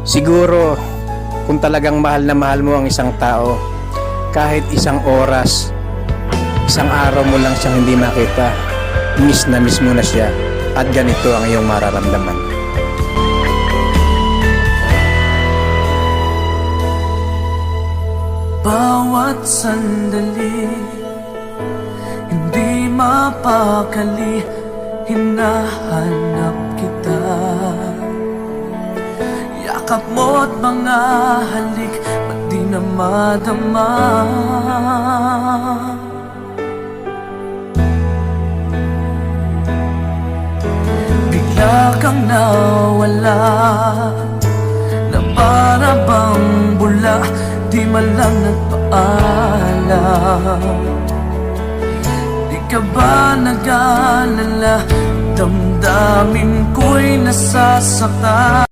Siguro, kung talagang mahal na mahal mo ang isang tao, kahit isang oras, isang araw mo lang siyang hindi makita, miss mo na siya, at ganito ang iyong mararamdaman. Bawat sandali, hindi mapakali, hinahanap kita. Yakap mo't mga halik, ba't di na madama? Bigla kang nawala, na para bang bula, di man lang nagpaalam. Di ka ba nag-alala, damdamin ko'y nasasaktan?